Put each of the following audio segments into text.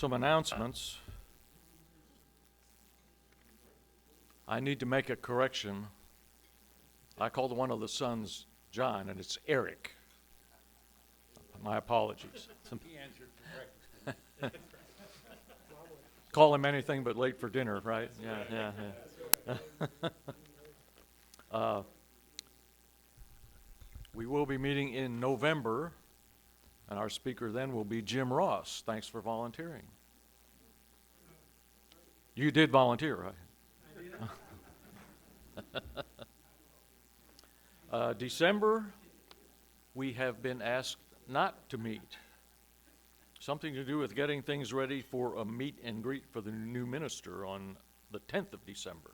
Some announcements. I need to make a correction. I called one of the sons John, and it's Eric. My apologies. He answered for breakfast. Call him anything but late for dinner, right? Yeah. We will be meeting in November, and our speaker then will be Jim Ross. Thanks for volunteering. You did volunteer, right? December, we have been asked not to meet. Something to do with getting things ready for a meet and greet for the new minister on the 10th of December.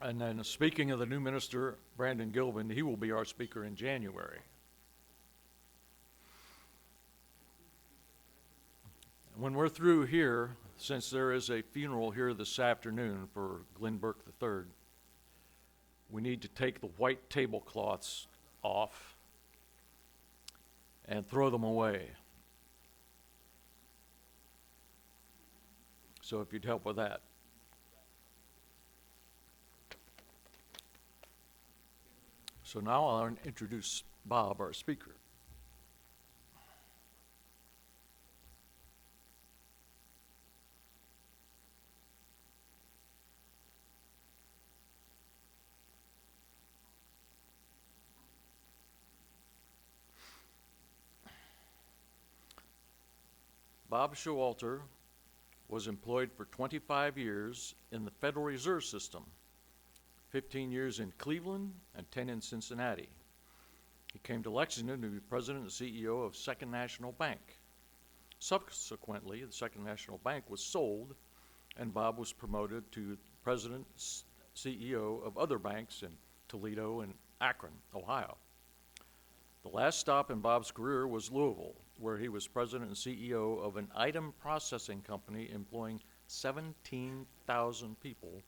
And then speaking of the new minister, Brandon Gilvin, he will be our speaker in January. When we're through here, since there is a funeral here this afternoon for Glenn Burke III, we need to take the white tablecloths off and throw them away. So if you'd help with that. So now I'll introduce Bob, our speaker. Bob Showalter was employed for 25 years in the Federal Reserve System, 15 years in Cleveland and 10 in Cincinnati. He came to Lexington to be president and CEO of Second National Bank. Subsequently, the Second National Bank was sold, and Bob was promoted to president, CEO of other banks in Toledo and Akron, Ohio. The last stop in Bob's career was Louisville, where he was president and CEO of an item processing company employing 17,000 people,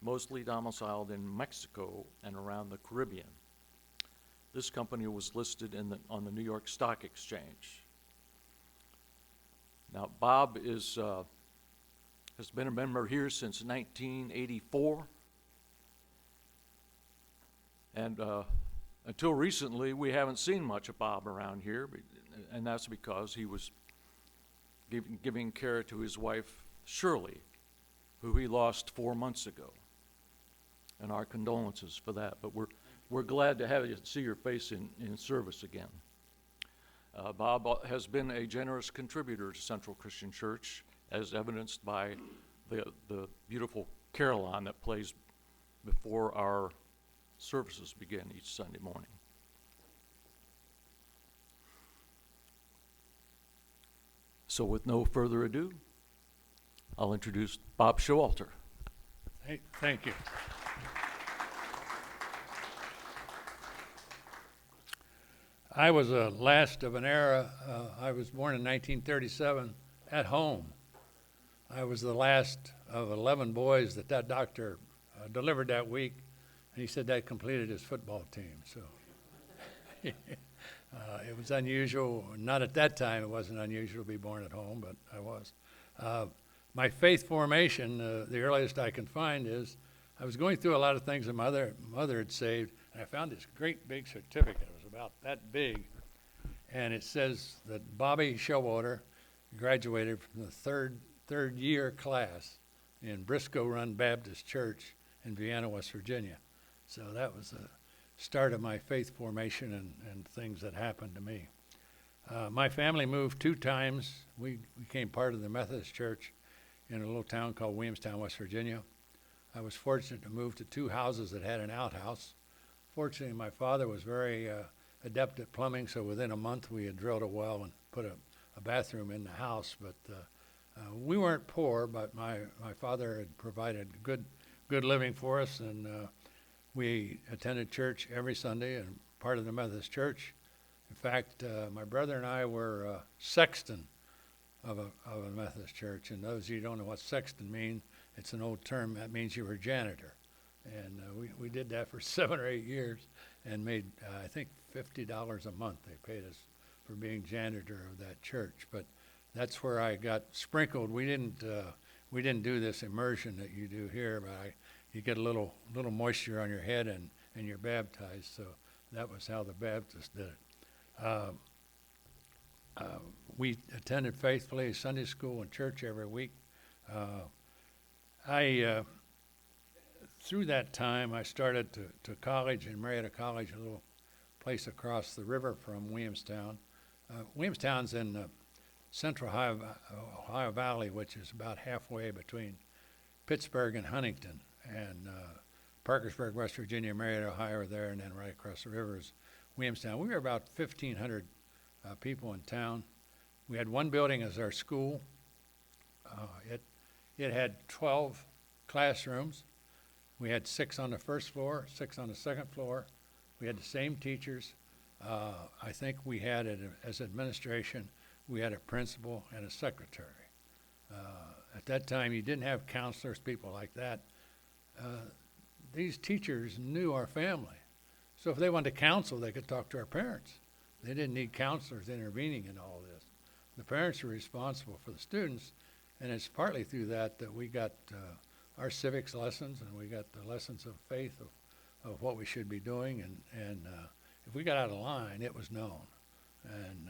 mostly domiciled in Mexico and around the Caribbean. This company was listed on the New York Stock Exchange. Now, Bob has been a member here since 1984, and until recently, we haven't seen much of Bob around here, and that's because he was giving care to his wife, Shirley, who he lost 4 months ago. And our condolences for that. But we're glad to have you see your face in service again. Bob has been a generous contributor to Central Christian Church, as evidenced by the beautiful carillon that plays before our services begin each Sunday morning. So with no further ado, I'll introduce Bob Showalter. Hey, thank you. I was a last of an era. I was born in 1937 at home. I was the last of 11 boys that doctor delivered that week. And he said that completed his football team. So it was unusual. Not at that time, it wasn't unusual to be born at home, but I was. My faith formation, the earliest I can find is I was going through a lot of things that mother had saved, and I found this great big certificate. It was about that big, and it says that Bobby Showalter graduated from the third year class in Briscoe Run Baptist Church in Vienna, West Virginia. So that was the start of my faith formation and things that happened to me. My family moved 2 times. We became part of the Methodist Church in a little town called Williamstown, West Virginia. I was fortunate to move to 2 houses that had an outhouse. Fortunately, my father was very adept at plumbing, so within a month we had drilled a well and put a bathroom in the house. But we weren't poor, but my father had provided good living for us, and we attended church every Sunday and part of the Methodist Church. In fact, my brother and I were sexton of a Methodist church. And those of you who don't know what sexton means, it's an old term that means you were janitor. And we did that for 7 or 8 years and made, I think, $50 a month they paid us for being janitor of that church. But that's where I got sprinkled. We didn't do this immersion that you do here, but you get a little moisture on your head and you're baptized. So that was how the Baptists did it. We attended faithfully Sunday school and church every week. Through that time, I started to college in Marietta College, a little place across the river from Williamstown. Williamstown's in the central Ohio Valley, which is about halfway between Pittsburgh and Huntington, and Parkersburg, West Virginia, Marietta, Ohio are there, and then right across the river is Williamstown. We were about 1,500 people in town. We had one building as our school. It had 12 classrooms. We had 6 on the first floor, 6 on the second floor. We had the same teachers. I think we had, as administration, we had a principal and a secretary. At that time, you didn't have counselors, people like that. These teachers knew our family. So if they wanted to counsel, they could talk to our parents. They didn't need counselors intervening in all this. The parents were responsible for the students, and it's partly through that we got our civics lessons, and we got the lessons of faith of what we should be doing, and if we got out of line, it was known, and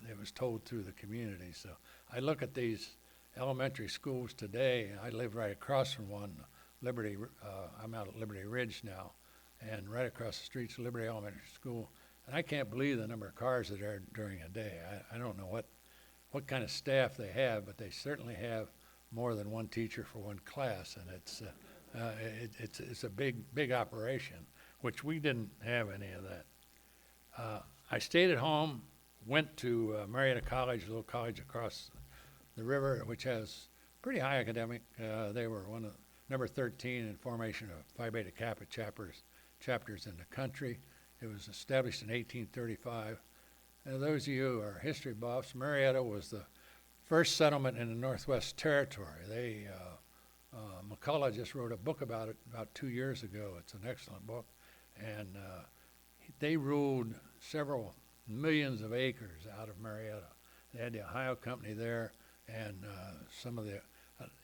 it was told through the community. So I look at these elementary schools today. I live right across from one, Liberty. I'm out at Liberty Ridge now, and right across the street's Liberty Elementary School, and I can't believe the number of cars that are during a day. I don't know what kind of staff they have, but they certainly have more than one teacher for one class, and it's a big operation, which we didn't have any of that. I stayed at home, went to Marietta College, a little college across the river, which has pretty high academic. They were one of number 13 in formation of Phi Beta Kappa chapters in the country. It was established in 1835. And those of you who are history buffs, Marietta was the first settlement in the Northwest Territory. McCullough just wrote a book about it about 2 years ago. It's an excellent book. And they ruled several millions of acres out of Marietta. They had the Ohio Company there, and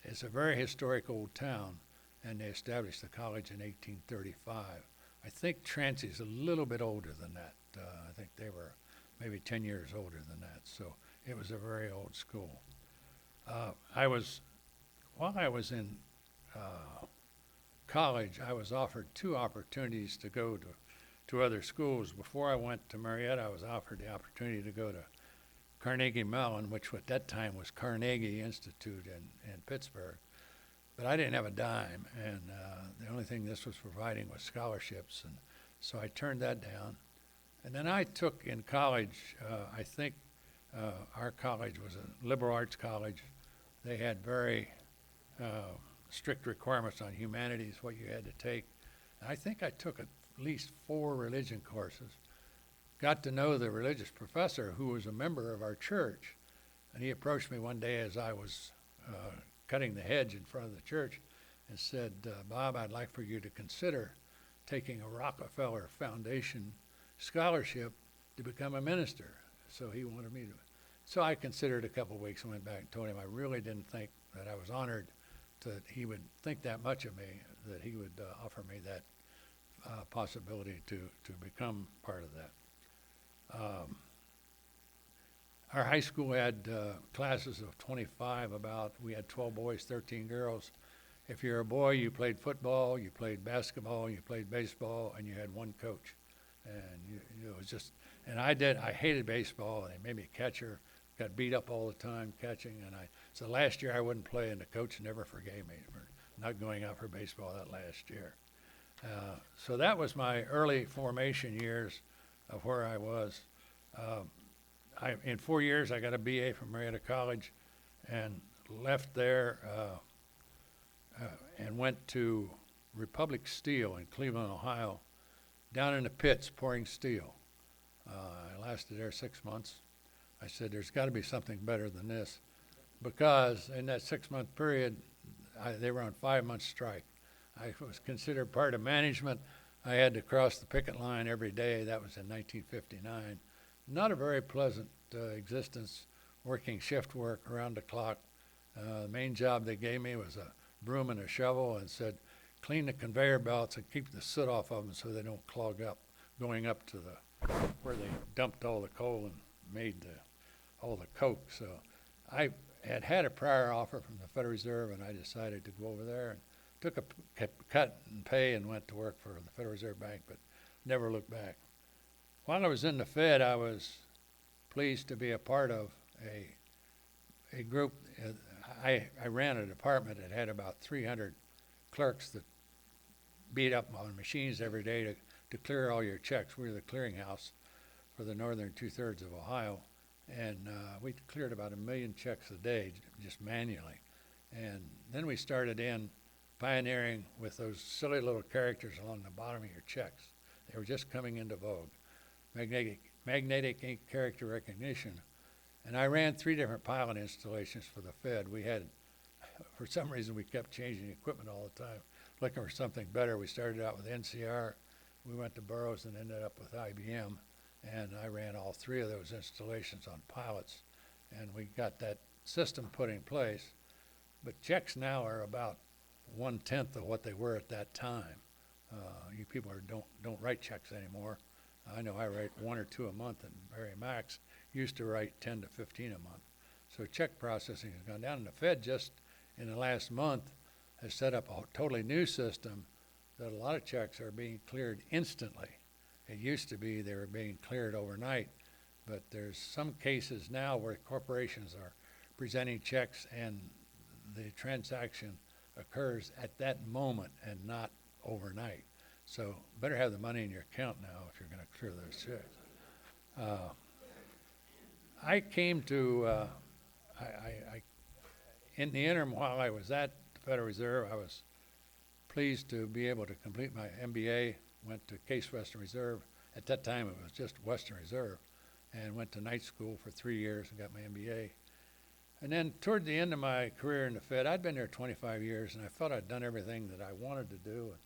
it's a very historic old town, and they established the college in 1835. I think Trancey's a little bit older than that. I think they were maybe 10 years older than that, so it was a very old school. While I was in college, I was offered 2 opportunities to go to other schools. Before I went to Marietta, I was offered the opportunity to go to Carnegie Mellon, which at that time was Carnegie Institute in Pittsburgh. But I didn't have a dime, and the only thing this was providing was scholarships, and so I turned that down. And then I took in college, I think our college was a liberal arts college. They had very strict requirements on humanities, what you had to take. And I think I took at least 4 religion courses. Got to know the religious professor who was a member of our church, and he approached me one day as I was cutting the hedge in front of the church and said, Bob, I'd like for you to consider taking a Rockefeller Foundation scholarship to become a minister. So he wanted me to. So I considered a couple of weeks and went back and told him I really didn't think that I was honored that he would think that much of me, that he would offer me that possibility to become part of that. Our high school had classes of 25 about. We had 12 boys, 13 girls. If you're a boy, you played football, you played basketball, you played baseball, and you had one coach. And it was just, and I hated baseball, and they made me catcher, got beat up all the time catching, so last year I wouldn't play, and the coach never forgave me for not going out for baseball that last year. So that was my early formation years of where I was. In 4 years, I got a BA from Marietta College and left there and went to Republic Steel in Cleveland, Ohio, down in the pits pouring steel. I lasted there 6 months. I said, there's got to be something better than this, because in that 6-month period, they were on 5-month strike. I was considered part of management. I had to cross the picket line every day. That was in 1959. not a very pleasant existence, working shift work around the clock. The main job they gave me was a broom and a shovel, and said, clean the conveyor belts and keep the soot off of them so they don't clog up, going up to where they dumped all the coal and made all the coke. So I had a prior offer from the Federal Reserve, and I decided to go over there and took a cut in pay and went to work for the Federal Reserve Bank, but never looked back. While I was in the Fed, I was pleased to be a part of a group. I ran a department that had about 300 clerks that beat up on machines every day to clear all your checks. We were the clearinghouse for the northern 2/3 of Ohio, and we cleared about 1 million checks a day just manually. And then we started in pioneering with those silly little characters along the bottom of your checks. They were just coming into vogue. Magnetic ink character recognition. And I ran 3 different pilot installations for the Fed. We had, for some reason, we kept changing equipment all the time, looking for something better. We started out with NCR, we went to Burroughs, and ended up with IBM. And I ran all 3 of those installations on pilots. And we got that system put in place. But checks now are about 1/10 of what they were at that time. You people don't write checks anymore. I know I write 1 or 2 a month, and very max used to write 10 to 15 a month. So check processing has gone down, and the Fed just in the last month has set up a totally new system that a lot of checks are being cleared instantly. It used to be they were being cleared overnight, but there's some cases now where corporations are presenting checks and the transaction occurs at that moment and not overnight. So better have the money in your account now if you're going to clear those checks. I came to, in the interim while I was at the Federal Reserve, I was pleased to be able to complete my MBA, went to Case Western Reserve. At that time it was just Western Reserve, and went to night school for 3 years and got my MBA. And then toward the end of my career in the Fed, I'd been there 25 years, and I felt I'd done everything that I wanted to do, and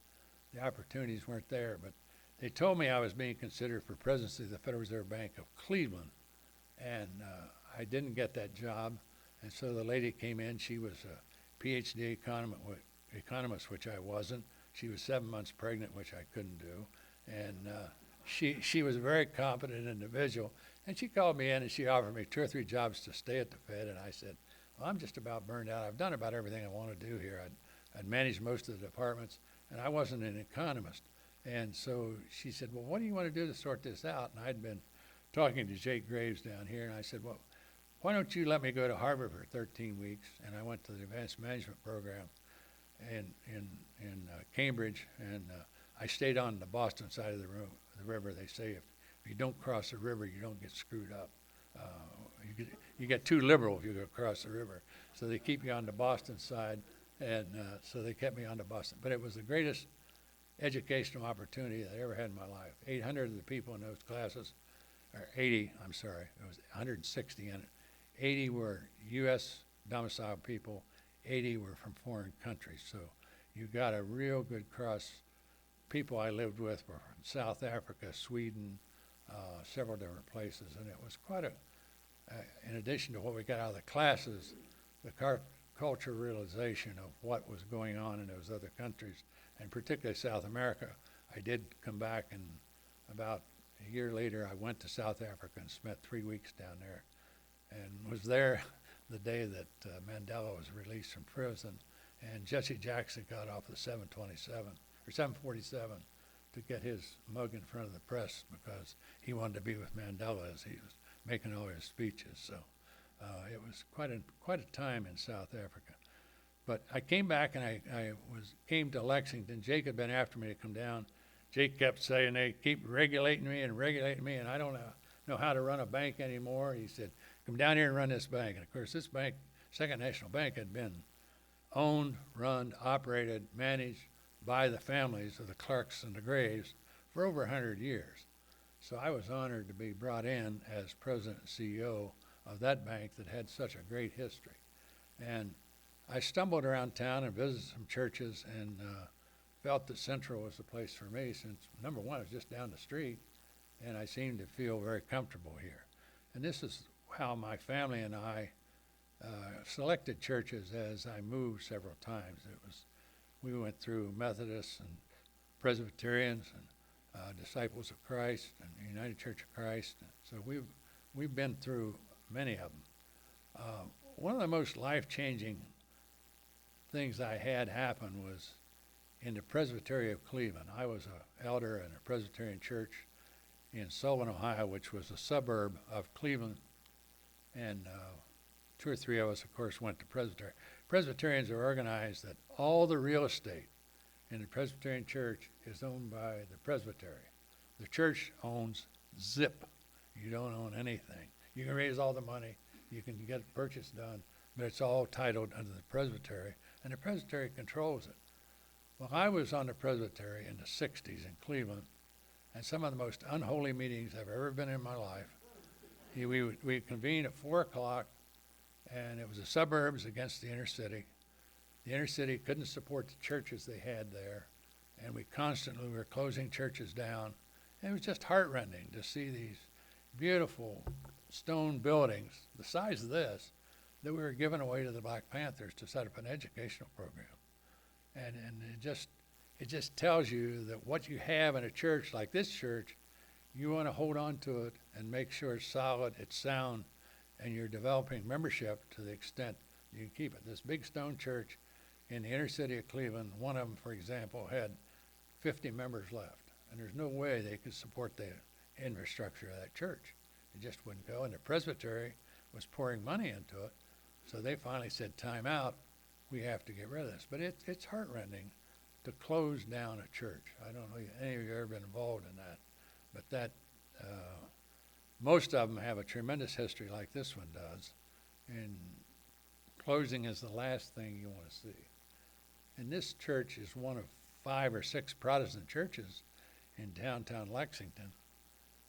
the opportunities weren't there. But they told me I was being considered for presidency of the Federal Reserve Bank of Cleveland, and I didn't get that job. And so the lady came in. She was a PhD economist, which I wasn't. She was 7 months pregnant, which I couldn't do. And she was a very competent individual. And she called me in and she offered me 2 or 3 jobs to stay at the Fed. And I said, well, I'm just about burned out. I've done about everything I want to do here. I'd managed most of the departments, and I wasn't an economist. And so she said, well, what do you want to do to sort this out? And I'd been talking to Jake Graves down here, and I said, well, why don't you let me go to Harvard for 13 weeks? And I went to the advanced management program in Cambridge, and I stayed on the Boston side of the river. They say if you don't cross the river, you don't get screwed up. You get too liberal if you go across the river. So they keep you on the Boston side, and so they kept me on the Boston. But it was the greatest educational opportunity that I ever had in my life. 800 of the people in those classes, or 80, I'm sorry, it was 160 in it. 80 were U.S. domiciled people, 80 were from foreign countries. So you got a real good cross. People I lived with were from South Africa, Sweden, several different places, and it was quite in addition to what we got out of the classes, the cultural realization of what was going on in those other countries, and particularly South America. I did come back, and about a year later I went to South Africa and spent 3 weeks down there, and was there the day that Mandela was released from prison, and Jesse Jackson got off the 727 or 747 to get his mug in front of the press because he wanted to be with Mandela as he was making all his speeches. So it was quite a time in South Africa. But I came back, and I came to Lexington. Jake had been after me to come down. Jake kept saying they keep regulating me, and I don't know how to run a bank anymore. He said, come down here and run this bank. And of course, this bank, Second National Bank, had been owned, run, operated, managed by the families of the Clarks and the Graves for over 100 years. So I was honored to be brought in as president and CEO of that bank that had such a great history. And I stumbled around town and visited some churches, and felt that Central was the place for me since, number one, it was just down the street, and I seem to feel very comfortable here. And this is how my family and I selected churches as I moved several times. We went through Methodists and Presbyterians and Disciples of Christ and United Church of Christ. So we've been through many of them. One of the most life-changing things I had happen was in the Presbytery of Cleveland. I was an elder in a Presbyterian church in Sullivan, Ohio, which was a suburb of Cleveland, and two or three of us, of course, went to Presbytery. Presbyterians are organized that all the real estate in the Presbyterian church is owned by the presbytery. The church owns zip. You don't own anything. You can raise all the money, you can get a purchase done, but it's all titled under the presbytery, and the presbytery controls it. Well, I was on the presbytery in the 60s in Cleveland, and some of the most unholy meetings I've ever been in my life. We convened at 4 o'clock, and it was the suburbs against the inner city. The inner city couldn't support the churches they had there, and we constantly were closing churches down. And it was just heartrending to see these beautiful stone buildings, the size of this, that we were giving away to the Black Panthers to set up an educational program. And it just tells you that what you have in a church like this church, you want to hold on to it and make sure it's solid, it's sound, and you're developing membership to the extent you can keep it. This big stone church in the inner city of Cleveland, one of them, for example, had 50 members left, and there's no way they could support the infrastructure of that church. It just wouldn't go, and the presbytery was pouring money into it, so they finally said, time out, we have to get rid of this. But it's heartrending to close down a church. I don't know if any of you have ever been involved in that, but that most of them have a tremendous history like this one does, and closing is the last thing you want to see. And this church is one of 5 or 6 Protestant churches in downtown Lexington.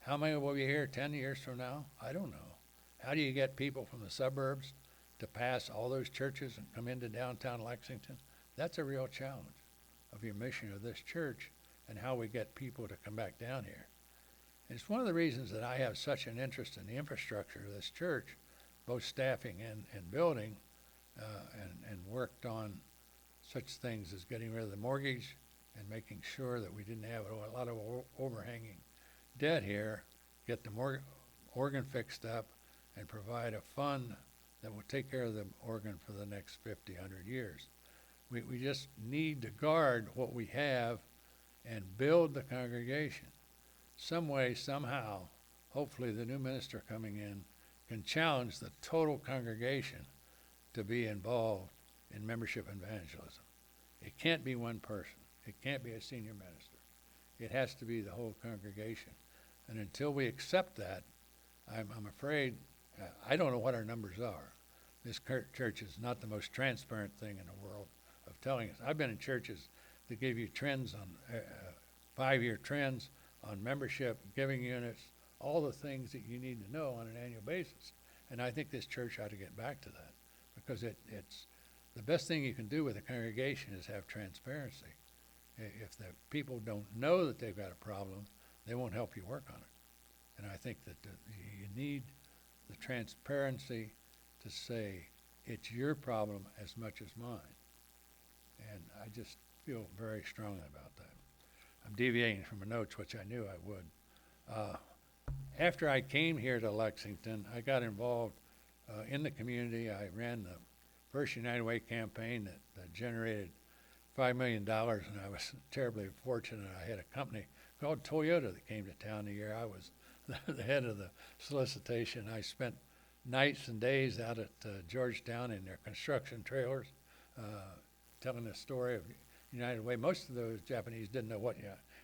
How many will be here 10 years from now? I don't know. How do you get people from the suburbs to pass all those churches and come into downtown Lexington? That's a real challenge of your mission of this church and how we get people to come back down here. And it's one of the reasons that I have such an interest in the infrastructure of this church, both staffing and building, and worked on such things as getting rid of the mortgage and making sure that we didn't have a lot of overhanging debt here, get the organ fixed up, and provide a fund that will take care of the organ for the next 50, 100 years. We just need to guard what we have and build the congregation. Some way, somehow, hopefully the new minister coming in can challenge the total congregation to be involved in membership evangelism. It can't be one person. It can't be a senior minister. It has to be the whole congregation. And until we accept that, I'm afraid, I don't know what our numbers are. This church is not the most transparent thing in the world of telling us. I've been in churches that give you trends on 5-year trends on membership, giving units, all the things that you need to know on an annual basis. And I think this church ought to get back to that, because it's the best thing you can do with a congregation is have transparency. If the people don't know that they've got a problem, they won't help you work on it. And I think that you need the transparency to say it's your problem as much as mine. And I just feel very strongly about that. I'm deviating from my notes, which I knew I would. After I came here to Lexington, I got involved in the community. I ran the first United Way campaign that generated $5 million, and I was terribly fortunate. I had a company called Toyota that came to town the year I was the head of the solicitation. I spent nights and days out at Georgetown in their construction trailers, telling the story of United Way. Most of those Japanese didn't know what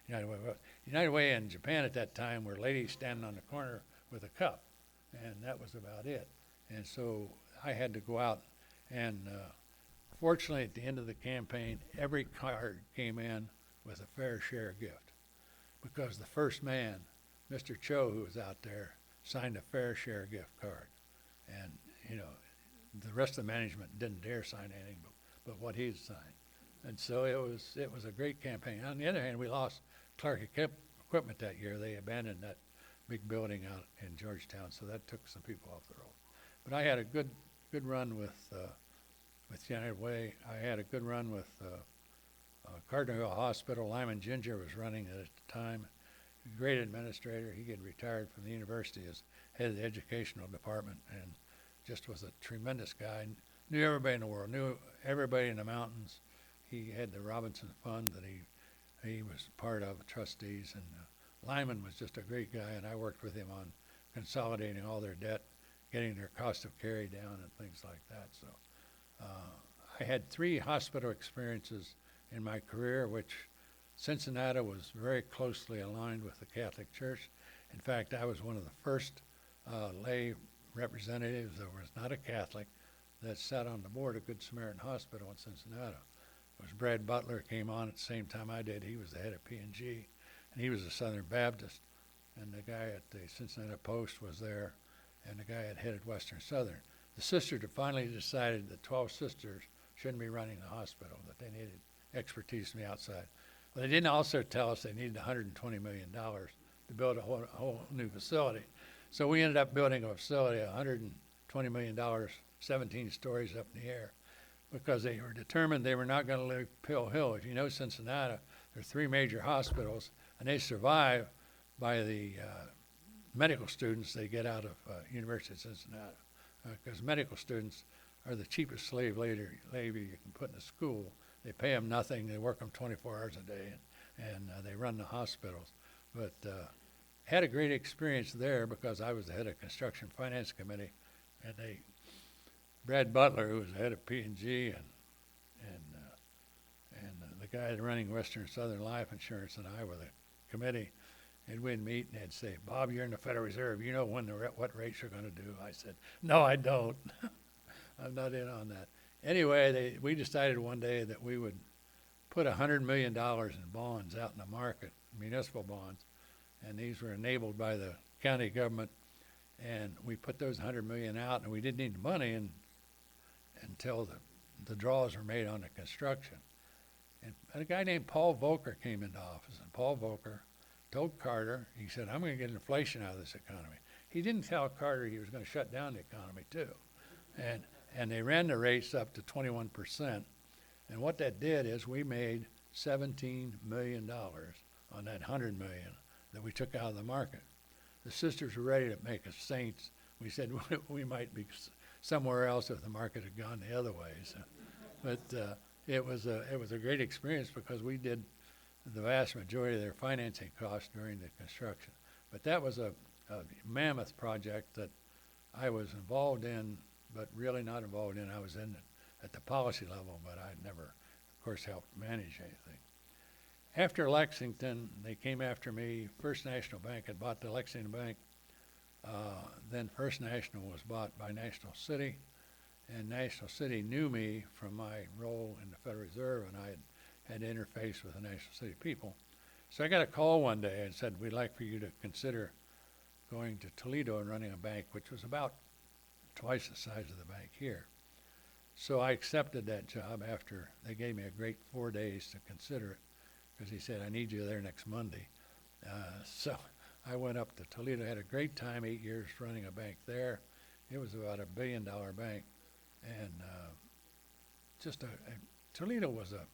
United Way was. United Way in Japan at that time were ladies standing on the corner with a cup, and that was about it. And so I had to go out, and fortunately at the end of the campaign, every card came in with a fair share gift, because the first man, Mr. Cho, who was out there, signed a fair share gift card. And, the rest of the management didn't dare sign anything but what he'd signed. And so it was a great campaign. On the other hand, we lost Clark Equipment that year. They abandoned that big building out in Georgetown, so that took some people off the road. But I had a good run with United Way. I had a good run with Cardinal Hospital. Lyman Ginger was running it at the time. Great administrator. He had retired from the university as head of the educational department, and just was a tremendous guy. Knew everybody in the world, knew everybody in the mountains. He had the Robinson Fund that he was part of, trustees, and Lyman was just a great guy, and I worked with him on consolidating all their debt, getting their cost of carry down, and things like that. So I had 3 hospital experiences in my career, which Cincinnati was very closely aligned with the Catholic Church. In fact, I was one of the first lay representatives that was not a Catholic that sat on the board of Good Samaritan Hospital in Cincinnati. It was Brad Butler came on at the same time I did. He was the head of P&G, and he was a Southern Baptist. And the guy at the Cincinnati Post was there, and the guy that headed Western Southern. The sisters had finally decided that 12 sisters shouldn't be running the hospital, that they needed expertise from the outside. Well, they didn't also tell us they needed $120 million to build a whole new facility. So we ended up building a facility, $120 million, 17 stories up in the air, because they were determined they were not going to leave Pill Hill. If you know Cincinnati, there are 3 major hospitals, and they survive by the medical students they get out of University of Cincinnati, because medical students are the cheapest slave labor you can put in a school. They pay them nothing. They work them 24 hours a day, and they run the hospitals. But had a great experience there because I was the head of Construction Finance Committee, and Brad Butler, who was the head of P&G, and the guy running Western Southern Life Insurance, and I were the committee. And we'd meet, and they'd say, "Bob, you're in the Federal Reserve. You know what rates you're going to do." I said, "No, I don't. I'm not in on that." Anyway, we decided one day that we would put $100 million in bonds out in the market, municipal bonds, and these were enabled by the county government. And we put those $100 million out, and we didn't need the money until the draws were made on the construction. And a guy named Paul Volcker came into office, and Paul Volcker told Carter, he said, "I'm going to get inflation out of this economy." He didn't tell Carter he was going to shut down the economy too. And they ran the rates up to 21%. And what that did is we made $17 million on that $100 million that we took out of the market. The sisters were ready to make us saints. We said we might be somewhere else if the market had gone the other way. So, but it was a great experience because we did the vast majority of their financing costs during the construction. But that was a mammoth project that I was involved in, but really not involved in. I was in it at the policy level, but I never, of course, helped manage anything. After Lexington, they came after me. First National Bank had bought the Lexington Bank. Then First National was bought by National City, and National City knew me from my role in the Federal Reserve, and I had interfaced with the National City people. So I got a call one day and said, "We'd like for you to consider going to Toledo and running a bank," which was about twice the size of the bank here. So I accepted that job after they gave me a great 4 days to consider it, because he said, "I need you there next Monday." So I went up to Toledo, had a great time, 8 years running a bank there. It was about $1 billion bank. And Toledo was a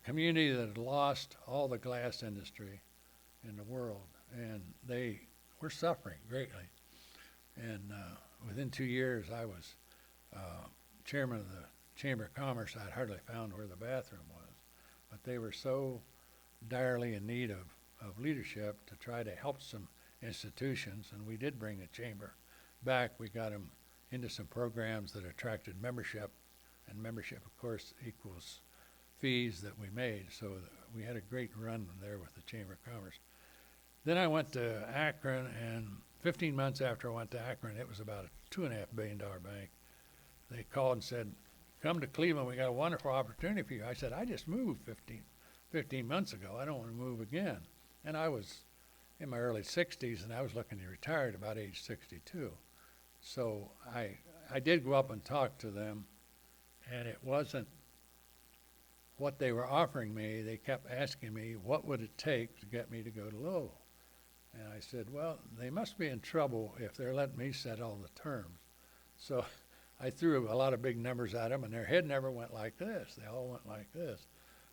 community that had lost all the glass industry in the world, and they were suffering greatly. And within 2 years, I was chairman of the Chamber of Commerce. I'd hardly found where the bathroom was, but they were so direly in need of leadership to try to help some institutions, and we did bring the chamber back. We got them into some programs that attracted membership, and membership, of course, equals fees that we made. So we had a great run there with the Chamber of Commerce. Then I went to Akron, and 15 months after I went to Akron, it was about a $2.5 billion bank. They called and said, "Come to Cleveland, we got a wonderful opportunity for you." I said, "I just moved 15 months ago. I don't want to move again." And I was in my early 60s, and I was looking to retire at about age 62. So I did go up and talk to them, and it wasn't what they were offering me. They kept asking me, what would it take to get me to go to Louisville? And I said, well, they must be in trouble if they're letting me set all the terms. So I threw a lot of big numbers at them, and their head never went like this. They all went like this.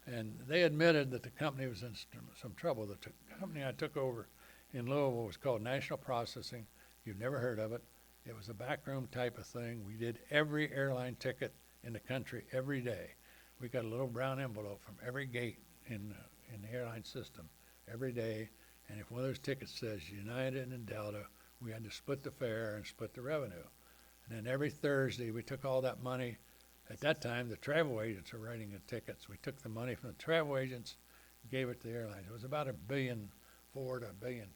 And they admitted that the company was in some trouble. The company I took over in Louisville was called National Processing. You've never heard of it. It was a backroom type of thing. We did every airline ticket in the country every day. We got a little brown envelope from every gate in the airline system every day. And if one of those tickets says United and Delta, we had to split the fare and split the revenue. And then every Thursday, we took all that money. At that time, the travel agents were writing the tickets. We took the money from the travel agents, gave it to the airlines. It was about $1.4 billion to $1.5 billion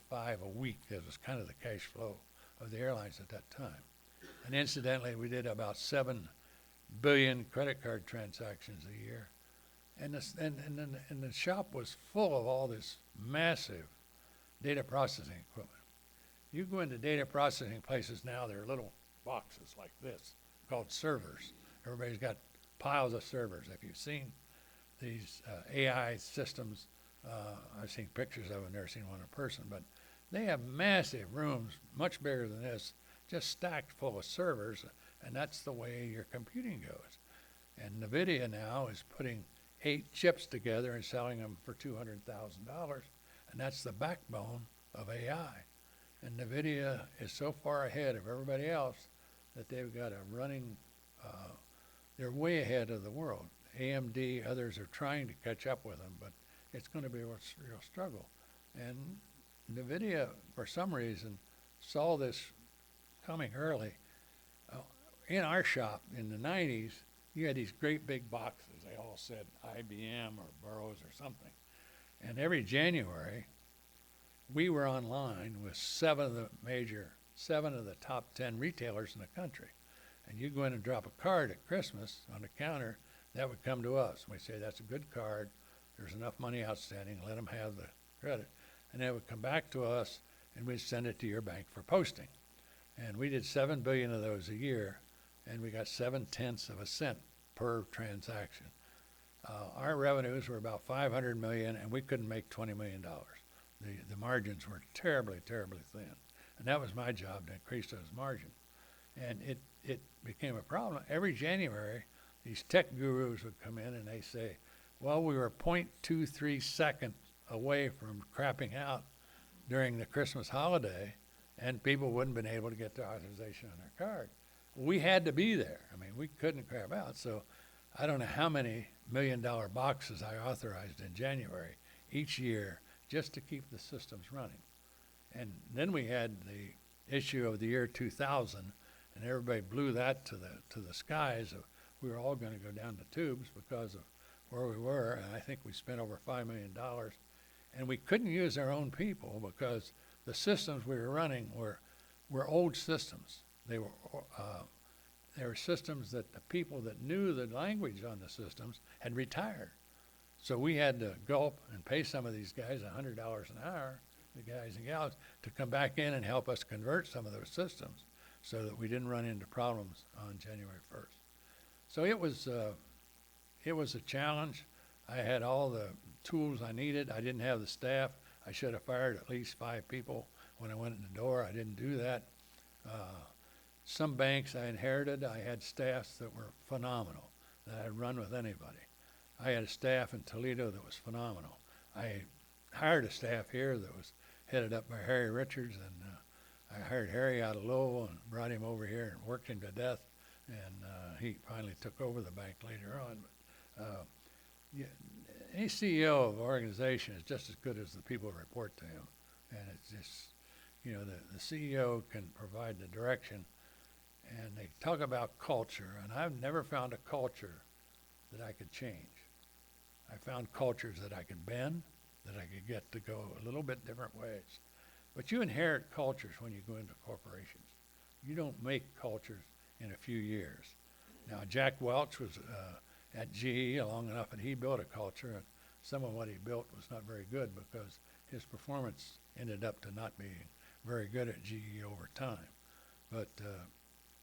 a week. It was kind of the cash flow of the airlines at that time. And incidentally, we did about 7 billion credit card transactions a year. And the shop was full of all this massive data processing equipment. You go into data processing places now, there are little boxes like this called servers. Everybody's got piles of servers. If you've seen these AI systems, I've seen pictures of them, never seen one in person, but they have massive rooms, much bigger than this, just stacked full of servers, and that's the way your computing goes. And NVIDIA now is putting 8 chips together and selling them for $200,000, and that's the backbone of AI. And NVIDIA is so far ahead of everybody else that they've got a running, they're way ahead of the world. AMD, others are trying to catch up with them, but it's going to be a real struggle. And NVIDIA, for some reason, saw this coming early. In our shop in the 90s, you had these great big boxes. They all said IBM or Burroughs or something. And every January, we were online with 7 of the top 10 retailers in the country. And you go in and drop a card at Christmas on the counter, that would come to us. We'd say, that's a good card. There's enough money outstanding. Let them have the credit. And it would come back to us, and we'd send it to your bank for posting. And we did 7 billion of those a year, and we got 0.7 of a cent per transaction. Our revenues were about 500 million, and we couldn't make $20 million. The margins were terribly, terribly thin. And that was my job, to increase those margins. And it became a problem. Every January, these tech gurus would come in and they say, well, we were 0.23 seconds away from crapping out during the Christmas holiday, and people wouldn't have been able to get their authorization on their card. We had to be there. I mean, we couldn't crap out. So I don't know how many $1 million boxes I authorized in January each year just to keep the systems running. And then we had the issue of the year 2000, and everybody blew that to the skies. We were all going to go down the tubes because of where we were, and I think we spent over $5 million. And we couldn't use our own people because the systems we were running were old systems. They were systems that the people that knew the language on the systems had retired. So we had to gulp and pay some of these guys $100 an hour, the guys and gals, to come back in and help us convert some of those systems so that we didn't run into problems on January 1st. So it was a challenge. I had all the tools I needed. I didn't have the staff. I should have fired at least 5 people when I went in the door. I didn't do that. Some banks I inherited, I had staffs that were phenomenal, that I'd run with anybody. I had a staff in Toledo that was phenomenal. I hired a staff here that was headed up by Harry Richards, and I hired Harry out of Louisville and brought him over here and worked him to death, and he finally took over the bank later on. But any CEO of an organization is just as good as the people who report to him, and it's just, the CEO can provide the direction. And they talk about culture, and I've never found a culture that I could change. I found cultures that I could bend, that I could get to go a little bit different ways. But you inherit cultures when you go into corporations. You don't make cultures in a few years. Now, Jack Welch was at GE long enough, and he built a culture, and some of what he built was not very good because his performance ended up to not being very good at GE over time. But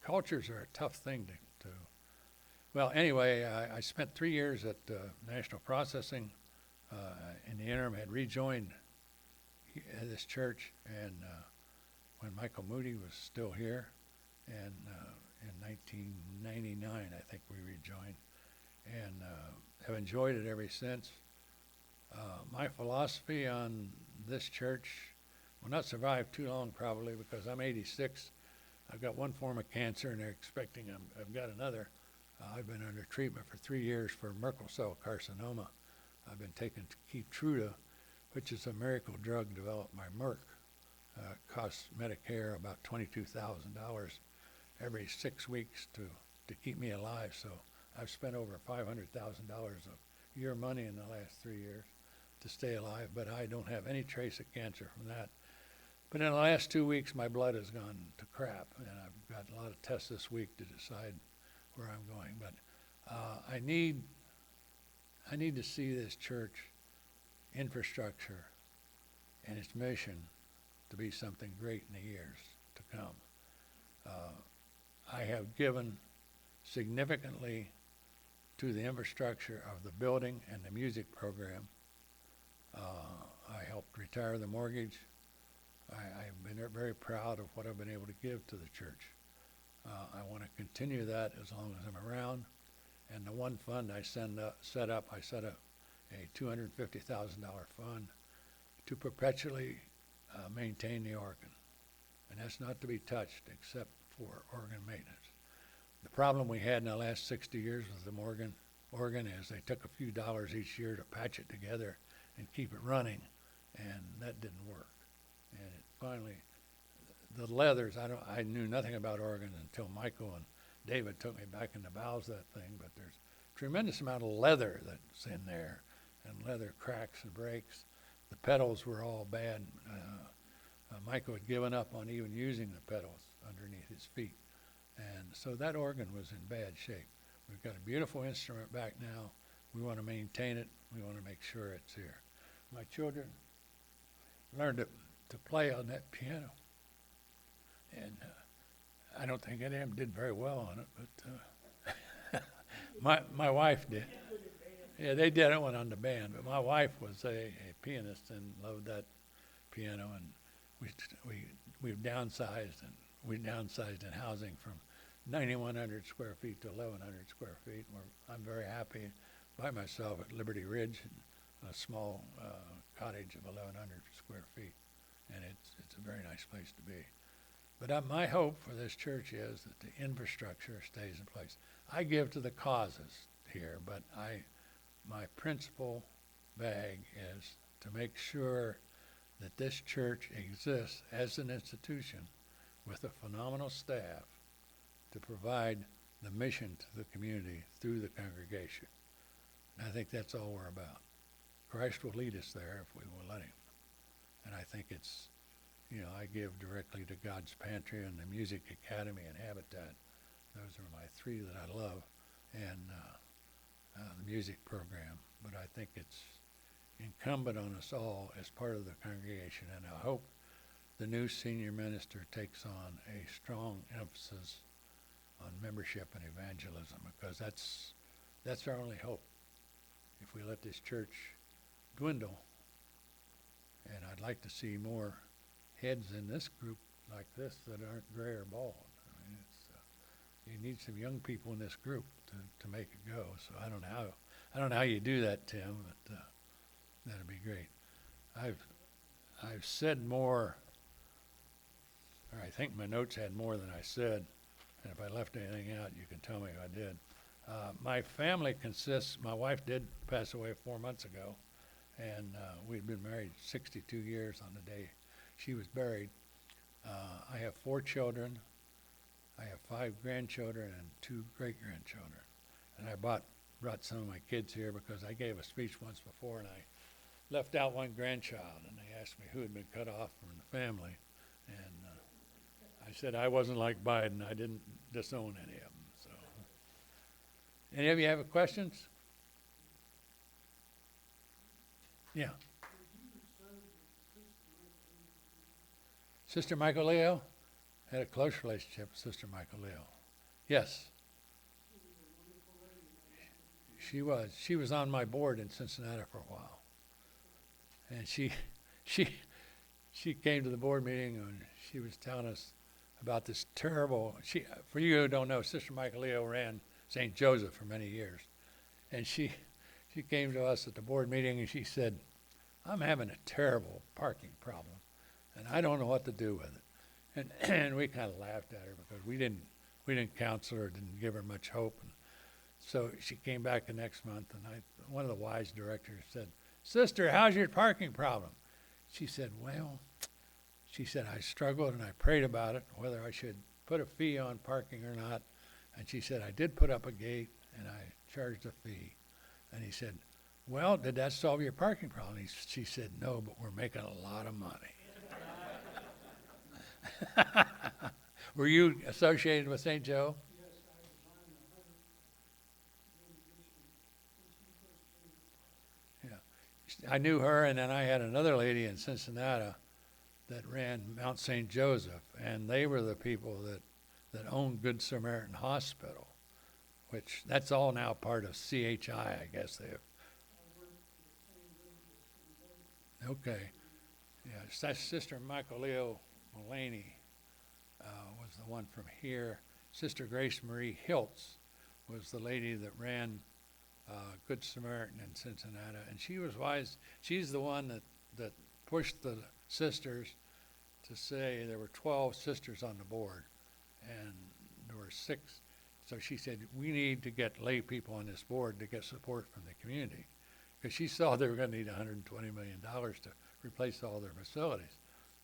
cultures are a tough thing to well, anyway, I spent 3 years at National Processing. In the interim, had rejoined this church, and when Michael Moody was still here, and in 1999, I think we rejoined, and have enjoyed it ever since. My philosophy on this church will not survive too long, probably, because I'm 86. I've got one form of cancer, and they're expecting I've got another. I've been under treatment for 3 years for Merkel cell carcinoma. I've been taking Keytruda, which is a miracle drug developed by Merck. Costs Medicare about $22,000 every 6 weeks to keep me alive. So I've spent over $500,000 of your money in the last 3 years to stay alive, but I don't have any trace of cancer from that. But in the last 2 weeks, my blood has gone to crap, and I've got a lot of tests this week to decide where I'm going. But I need to see this church infrastructure and its mission to be something great in the years to come. I have given significantly to the infrastructure of the building and the music program. I helped retire the mortgage. I've been very proud of what I've been able to give to the church. I want to continue that as long as I'm around. And the one fund I set up a $250,000 fund to perpetually maintain the organ. And that's not to be touched except for organ maintenance. The problem we had in the last 60 years with the organ is they took a few dollars each year to patch it together and keep it running, and that didn't work. And it finally, the leathers, I knew nothing about organs until Michael and David took me back in the bowels of that thing, but there's a tremendous amount of leather that's in there, and leather cracks and breaks. The pedals were all bad. Michael had given up on even using the pedals underneath his feet. And so that organ was in bad shape. We've got a beautiful instrument back now. We want to maintain it. We want to make sure it's here. My children learned to play on that piano. And I don't think any of them did very well on it, but my wife did. Yeah, they did it on the band, but my wife was a pianist and loved that piano, and we've downsized, and we downsized in housing from 9,100 square feet to 1,100 square feet. I'm very happy by myself at Liberty Ridge, a small cottage of 1,100 square feet, and it's a very nice place to be. But my hope for this church is that the infrastructure stays in place. I give to the causes here, but my principal bag is to make sure that this church exists as an institution with a phenomenal staff to provide the mission to the community through the congregation. And I think that's all we're about. Christ will lead us there if we will let him. And I think it's, I give directly to God's Pantry and the Music Academy and Habitat. Those are my three that I love, and the music program. But I think it's incumbent on us all as part of the congregation, and I hope the new senior minister takes on a strong emphasis on membership and evangelism, because that's our only hope. If we let this church dwindle, and I'd like to see more heads in this group like this that aren't gray or bald. I mean, you need some young people in this group to make it go. So I don't know how you do that, Tim, but that'd be great. I've said more, or I think my notes had more than I said, and if I left anything out, you can tell me if I did. My family consists, my wife did pass away 4 months ago, and we'd been married 62 years on the day she was buried. I have 4 children. I have 5 grandchildren and 2 great-grandchildren. And I brought some of my kids here because I gave a speech once before, and I left out one grandchild, and they asked me who had been cut off from the family. And I said I wasn't like Biden. I didn't disown any of them. So, any of you have questions? Yeah. Sister Michael Leo? Had a close relationship with Sister Michael Leo. Yes. She was. She was on my board in Cincinnati for a while. And she came to the board meeting and she was telling us about this terrible, for you who don't know, Sister Michael Leo ran St. Joseph for many years. And she came to us at the board meeting and she said, I'm having a terrible parking problem and I don't know what to do with it. And we kind of laughed at her because we didn't counsel her, didn't give her much hope. And so she came back the next month and one of the wise directors said, Sister, how's your parking problem? She said, well, I struggled and I prayed about it, whether I should put a fee on parking or not. And she said, I did put up a gate and I charged a fee. And he said, well, did that solve your parking problem? She said, no, but we're making a lot of money. Were you associated with St. Joe? Yes, I was on the hundred delegation since he first came to power. I knew her, and then I had another lady in Cincinnati that ran Mount St. Joseph, and they were the people that owned Good Samaritan Hospital, which that's all now part of CHI, I guess they have. I worked for the same business in both. Okay. Yeah, that's Sister Michael Leo Mullaney was the one from here. Sister Grace Marie Hiltz was the lady that ran Good Samaritan in Cincinnati, and she was wise. She's the one that pushed the sisters to say there were 12 sisters on the board, and there were 6. So she said, we need to get lay people on this board to get support from the community, because she saw they were going to need $120 million to replace all their facilities.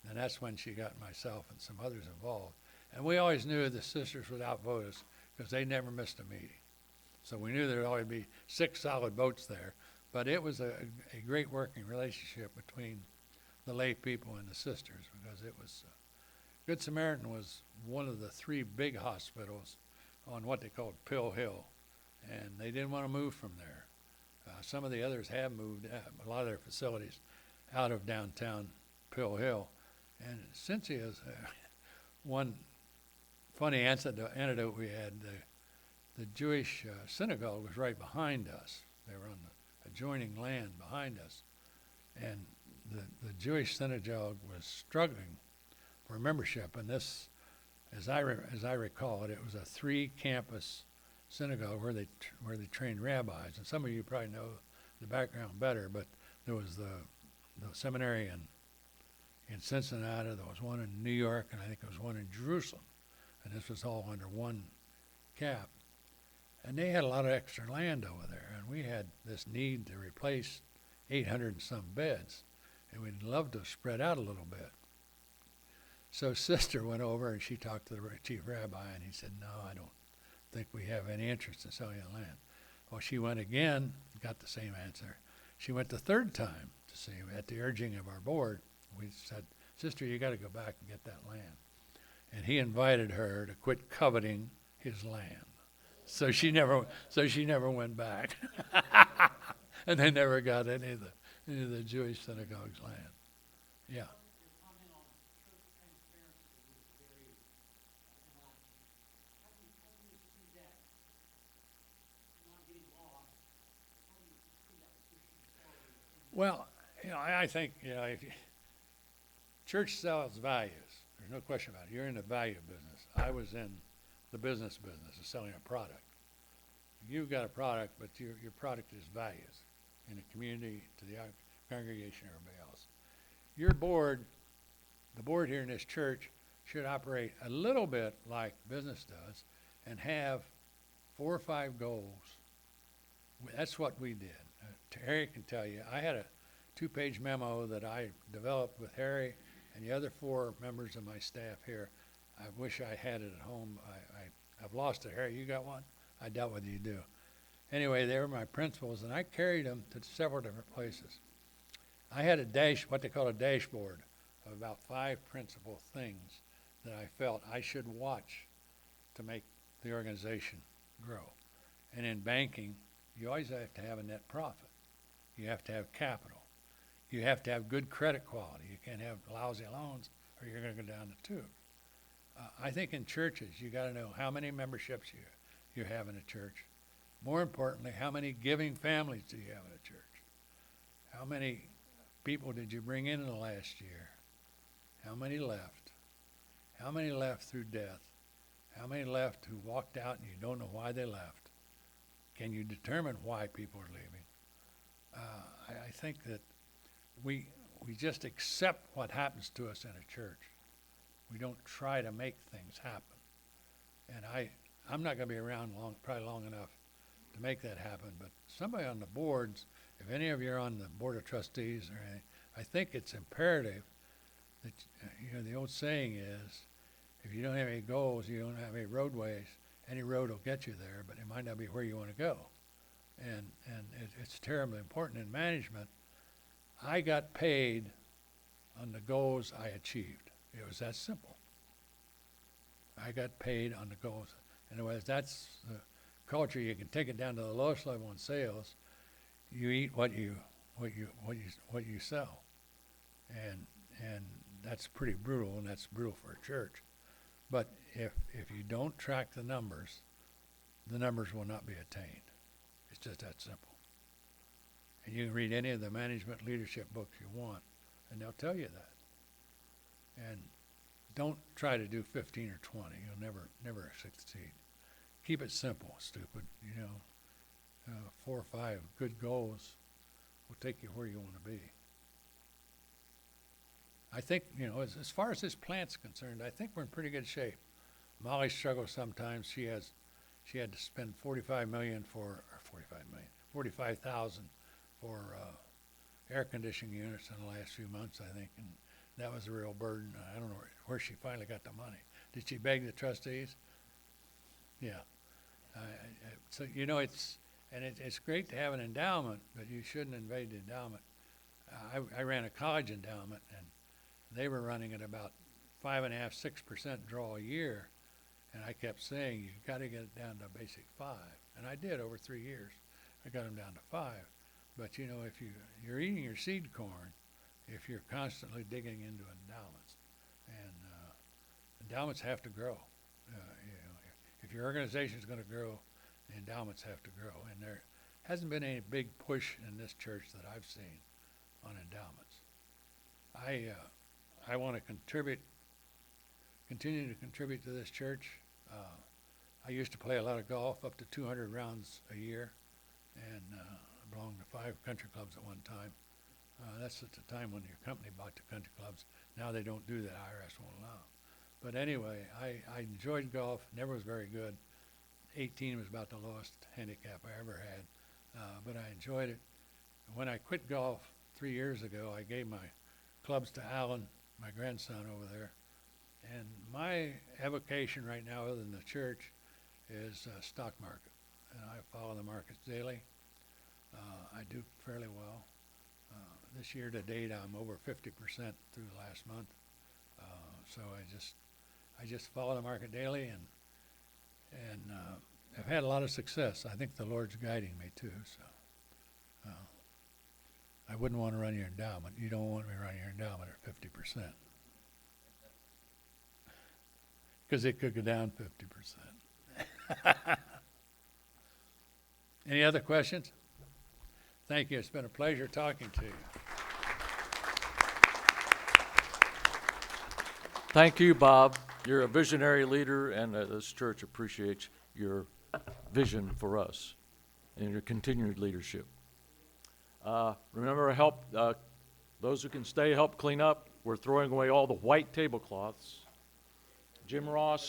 And that's when she got myself and some others involved. And we always knew the sisters would outvote us because they never missed a meeting. So we knew there would always be 6 solid votes there. But it was a great working relationship between the lay people and the sisters, because it was, Good Samaritan was one of the 3 big hospitals on what they called Pill Hill. And they didn't want to move from there. Some of the others have moved a lot of their facilities out of downtown Pill Hill. And Cynthia's one funny anecdote we had, the Jewish synagogue was right behind us. They were on the adjoining land behind us. And the Jewish synagogue was struggling for membership. And this, as I recall it, it was a 3-campus synagogue where they trained rabbis. And some of you probably know the background better, but there was the seminary in Cincinnati, there was one in New York, and I think there was one in Jerusalem. And this was all under one cap. And they had a lot of extra land over there, and we had this need to replace 800 and some beds, and we'd love to spread out a little bit. So Sister went over and she talked to the chief rabbi, and he said, no, I don't think we have any interest in selling the land. Well, she went again, got the same answer. She went the 3rd time to see him at the urging of our board. We said, Sister, you got to go back and get that land. And he invited her to quit coveting his land. So she never went back. And they never got any of the Jewish synagogue's land. Yeah. Your comment on church transparency was very enlightening. How do you see that not getting lost? How do you see that pushing forward? Well, I think, church sells values. There's no question about it. You're in the value business. I was in the business of selling a product. You've got a product, but your product is values in the community, to the congregation, everybody else. Your board, the board here in this church, should operate a little bit like business does and have 4 or 5 goals. That's what we did. Harry can tell you, I had a 2-page memo that I developed with Harry and the other 4 members of my staff here. I wish I had it at home. I've lost it. Harry, you got one? I doubt whether you do. Anyway, they were my principles, and I carried them to several different places. I had what they call a dashboard of about 5 principal things that I felt I should watch to make the organization grow. And in banking, you always have to have a net profit. You have to have capital. You have to have good credit quality. You can't have lousy loans or you're going to go down the tube. I think in churches, you got to know how many memberships you have in a church. More importantly, how many giving families do you have in a church? How many people did you bring in the last year? How many left? How many left through death? How many left who walked out and you don't know why they left? Can you determine why people are leaving? I think that we just accept what happens to us in a church. We don't try to make things happen. And I'm not going to be around probably long enough to make that happen. But somebody on the boards, if any of you are on the board of trustees or anything, I think it's imperative that, the old saying is, if you don't have any goals, you don't have any roadways, any road will get you there, but it might not be where you want to go. And it's terribly important in management. I got paid on the goals I achieved. It was that simple. I got paid on the goals. In other words, that's the culture. You can take it down to the lowest level in sales. You eat what you sell, and that's pretty brutal, and that's brutal for a church. But if you don't track the numbers will not be attained. It's just that simple. And you can read any of the management leadership books you want, and they'll tell you that. And don't try to do 15 or 20. You'll never succeed. Keep it simple, stupid. 4 or 5 good goals will take you where you want to be. I think, as far as this plant's concerned, I think we're in pretty good shape. Molly struggles sometimes. She had to spend $45,000 for air conditioning units in the last few months, I think, and that was a real burden. I don't know where she finally got the money. Did she beg the trustees? Yeah. So it's great to have an endowment, but you shouldn't invade the endowment. I ran a college endowment, and they were running at about 5.5%, 6% draw a year, and I kept saying you got to get it down to a basic 5, and I did over 3 years. I got them down to 5. But if you're eating your seed corn, if you're constantly digging into endowments, and endowments have to grow. If your organization is going to grow, the endowments have to grow, and there hasn't been any big push in this church that I've seen on endowments. I want to continue to contribute to this church. I used to play a lot of golf, up to 200 rounds a year, and I belonged to 5 country clubs at one time. That's at the time when your company bought the country clubs. Now they don't do that. IRS won't allow. But anyway, I enjoyed golf. Never was very good. 18 was about the lowest handicap I ever had, but I enjoyed it. When I quit golf 3 years ago, I gave my clubs to Alan, my grandson over there. And my avocation right now, other than the church, is stock market. And I follow the markets daily. I do fairly well. This year to date, I'm over 50% through the last month. So I just follow the market daily, and I've had a lot of success. I think the Lord's guiding me too. So I wouldn't want to run your endowment. You don't want me running your endowment at 50%, because it could go down 50%. Any other questions? Thank you. It's been a pleasure talking to you. Thank you, Bob. You're a visionary leader, and this church appreciates your vision for us and your continued leadership. Remember, help those who can stay, help clean up. We're throwing away all the white tablecloths. Jim Ross.